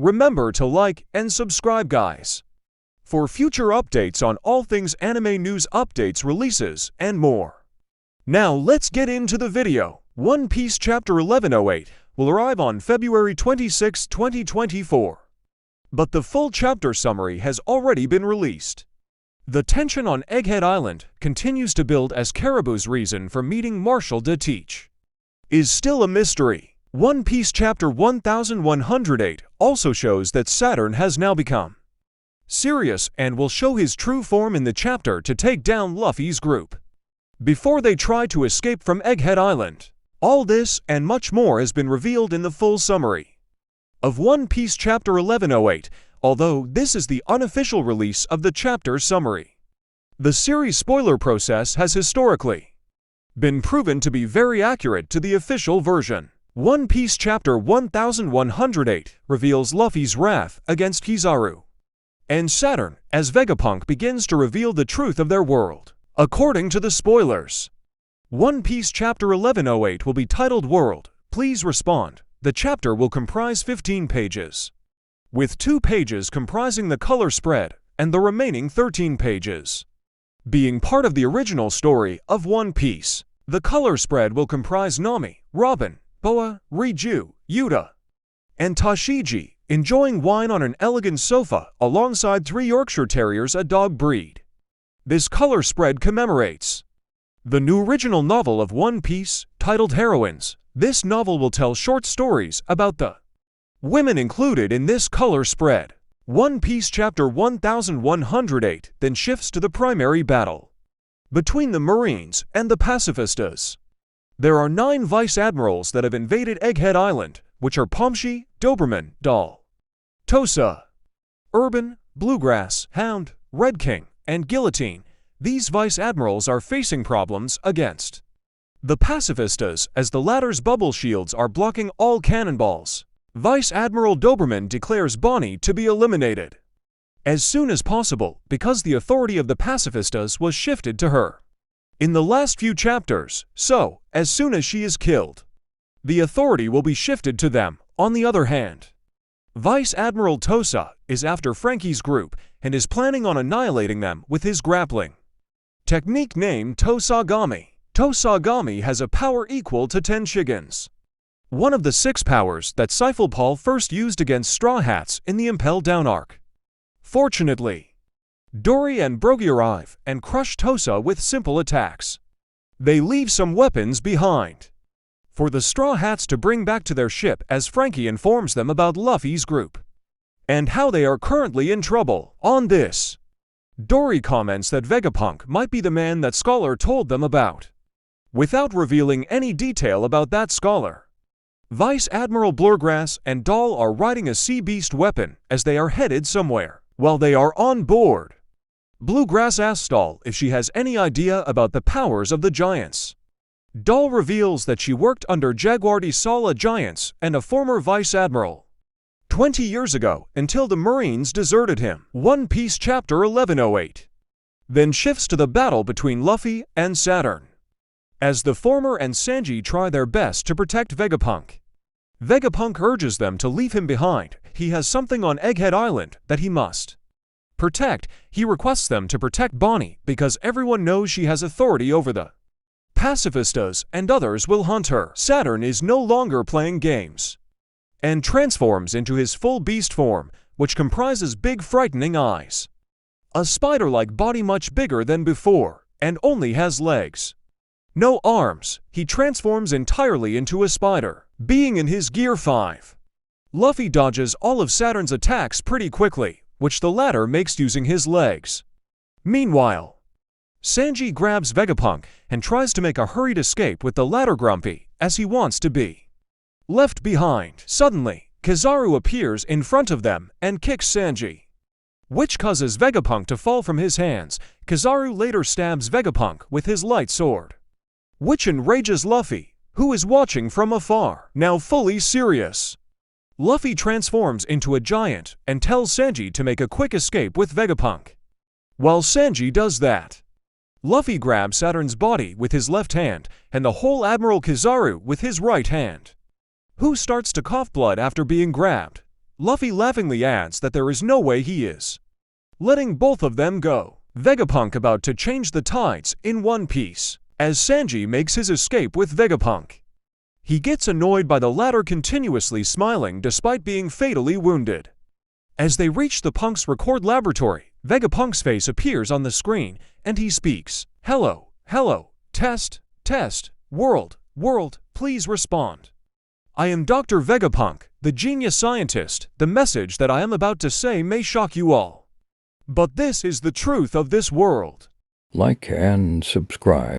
Remember to like and subscribe, guys, for future updates on all things anime news, updates, releases, and more. Now let's get into the video. One Piece Chapter 1108 will arrive on February 26, 2024. But the full chapter summary has already been released. The tension on Egghead Island continues to build as Caribou's reason for meeting Marshall de Teach is still a mystery. One Piece Chapter 1108 also shows that Saturn has now become serious and will show his true form in the chapter to take down Luffy's group before they try to escape from Egghead Island. All this and much more has been revealed in the full summary of One Piece Chapter 1108, although this is the unofficial release of the chapter summary. The series spoiler process has historically been proven to be very accurate to the official version. One Piece Chapter 1108 reveals Luffy's wrath against Kizaru and Saturn as Vegapunk begins to reveal the truth of their world. According to the spoilers, One Piece Chapter 1108 will be titled World, Please Respond. The chapter will comprise 15 pages, with 2 pages comprising the color spread and the remaining 13 pages being part of the original story of One Piece. The color spread will comprise Nami, Robin, Boa, Riju, Yuta, and Tashigi enjoying wine on an elegant sofa alongside 3 Yorkshire Terriers, a dog breed. This color spread commemorates the new original novel of One Piece, titled Heroines. This novel will tell short stories about the women included in this color spread. One Piece Chapter 1108 then shifts to the primary battle between the Marines and the Pacifistas. There are 9 vice admirals that have invaded Egghead Island, which are Pomshi, Doberman, Doll, Tosa, Urban, Bluegrass, Hound, Red King, and Guillotine. These vice admirals are facing problems against the Pacifistas as the latter's bubble shields are blocking all cannonballs. Vice Admiral Doberman declares Bonnie to be eliminated as soon as possible because the authority of the Pacifistas was shifted to her in the last few chapters, so as soon as she is killed, the authority will be shifted to them. On the other hand, Vice Admiral Tosa is after Franky's group and is planning on annihilating them with his grappling technique named Tosagami. Tosagami has a power equal to 10 Shigans, one of the 6 powers that Sifalpal first used against Straw Hats in the Impel Down arc. Fortunately, Dory and Brogy arrive and crush Tosa with simple attacks. They leave some weapons behind for the Straw Hats to bring back to their ship as Franky informs them about Luffy's group and how they are currently in trouble. On this, Dory comments that Vegapunk might be the man that Scholar told them about, without revealing any detail about that scholar. Vice Admiral Blurgrass and Doll are riding a sea beast weapon as they are headed somewhere. While they are on board, Bluegrass asks Doll if she has any idea about the powers of the giants. Doll reveals that she worked under Jaguardi Sala giants and a former Vice Admiral 20 years ago until the Marines deserted him. One Piece Chapter 1108 then shifts to the battle between Luffy and Saturn, as the former and Sanji try their best to protect Vegapunk. Vegapunk urges them to leave him behind. He has something on Egghead Island that he must protect. He requests them to protect Bonnie because everyone knows she has authority over the Pacifistas and others will hunt her. Saturn is no longer playing games and transforms into his full beast form, which comprises big frightening eyes, a spider-like body much bigger than before, and only has legs, no arms. He transforms entirely into a spider. Being in his Gear 5, Luffy dodges all of Saturn's attacks pretty quickly, which the latter makes using his legs. Meanwhile, Sanji grabs Vegapunk and tries to make a hurried escape with the latter grumpy, as he wants to be left behind. Suddenly, Kizaru appears in front of them and kicks Sanji, which causes Vegapunk to fall from his hands. Kizaru later stabs Vegapunk with his light sword, which enrages Luffy, who is watching from afar. Now fully serious, Luffy transforms into a giant and tells Sanji to make a quick escape with Vegapunk. While Sanji does that, Luffy grabs Saturn's body with his left hand and the whole Admiral Kizaru with his right hand, who starts to cough blood after being grabbed. Luffy laughingly adds that there is no way he is letting both of them go. Vegapunk about to change the tides in One Piece, as Sanji makes his escape with Vegapunk. He gets annoyed by the latter continuously smiling despite being fatally wounded. As they reach the Punk's record laboratory, Vegapunk's face appears on the screen, and he speaks. Hello, hello, test, test, world, please respond. I am Dr. Vegapunk, the genius scientist. The message that I am about to say may shock you all, but this is the truth of this world. Like and subscribe.